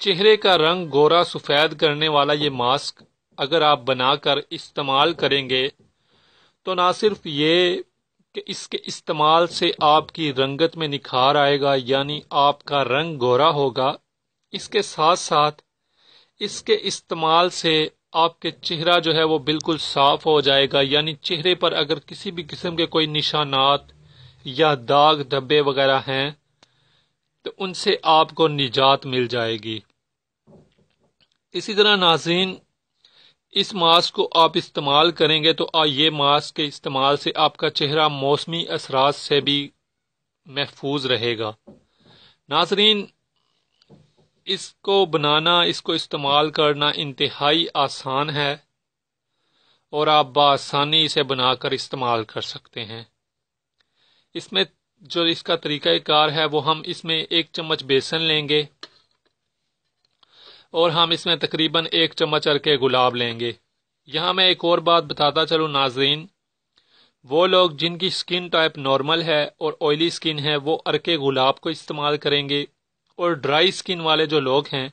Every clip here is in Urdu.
چہرے کا رنگ گورا سفید کرنے والا یہ ماسک اگر آپ بنا کر استعمال کریں گے تو نہ صرف یہ کہ اس کے استعمال سے آپ کی رنگت میں نکھار آئے گا، یعنی آپ کا رنگ گورا ہوگا، اس کے ساتھ ساتھ اس کے استعمال سے آپ کے چہرہ جو ہے وہ بالکل صاف ہو جائے گا، یعنی چہرے پر اگر کسی بھی قسم کے کوئی نشانات یا داغ دھبے وغیرہ ہیں تو ان سے آپ کو نجات مل جائے گی۔ اسی طرح ناظرین، اس ماسک کو آپ استعمال کریں گے تو یہ ماسک کے استعمال سے آپ کا چہرہ موسمی اثرات سے بھی محفوظ رہے گا۔ ناظرین، اس کو بنانا، اس کو استعمال کرنا انتہائی آسان ہے اور آپ بآسانی اسے بنا کر استعمال کر سکتے ہیں۔ اس میں جو اس کا طریقہ کار ہے وہ ہم اس میں 1 چمچ بیسن لیں گے اور ہم اس میں تقریباً 1 چمچ ارکے گلاب لیں گے۔ یہاں میں ایک اور بات بتاتا چلوں ناظرین، وہ لوگ جن کی سکن ٹائپ نارمل ہے اور آئلی سکن ہے وہ ارکے گلاب کو استعمال کریں گے، اور ڈرائی سکن والے جو لوگ ہیں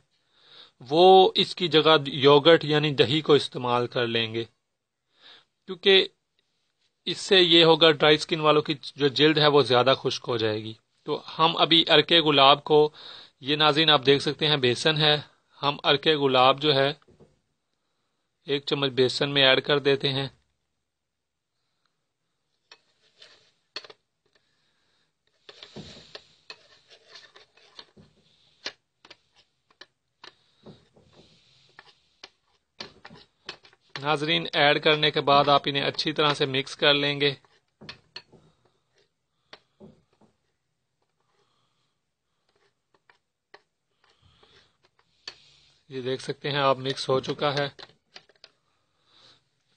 وہ اس کی جگہ یوگرٹ یعنی دہی کو استعمال کر لیں گے، کیونکہ اس سے یہ ہوگا ڈرائی سکن والوں کی جو جلد ہے وہ زیادہ خشک ہو جائے گی۔ تو ہم ابھی ارکے گلاب کو، یہ ناظرین آپ دیکھ سکتے ہیں بیسن ہے، ہم ارکے گلاب جو ہے 1 چمچ بیسن میں ایڈ کر دیتے ہیں۔ ناظرین، ایڈ کرنے کے بعد آپ انہیں اچھی طرح سے مکس کر لیں گے۔ یہ دیکھ سکتے ہیں آپ مکس ہو چکا ہے۔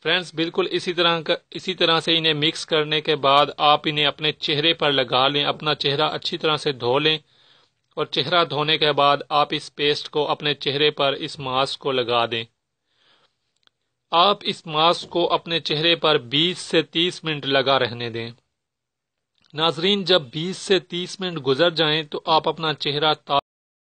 فرینڈز، بالکل اسی طرح سے انہیں مکس کرنے کے بعد آپ انہیں اپنے چہرے پر لگا لیں، اپنا چہرہ اچھی طرح سے دھو لیں، اور چہرہ دھونے کے بعد آپ اس پیسٹ کو اپنے چہرے پر اس ماسک کو لگا دیں۔ آپ اس ماسک کو اپنے چہرے پر 20 سے 30 منٹ لگا رہنے دیں۔ ناظرین، جب 20 سے 30 منٹ گزر جائیں تو آپ اپنا چہرہ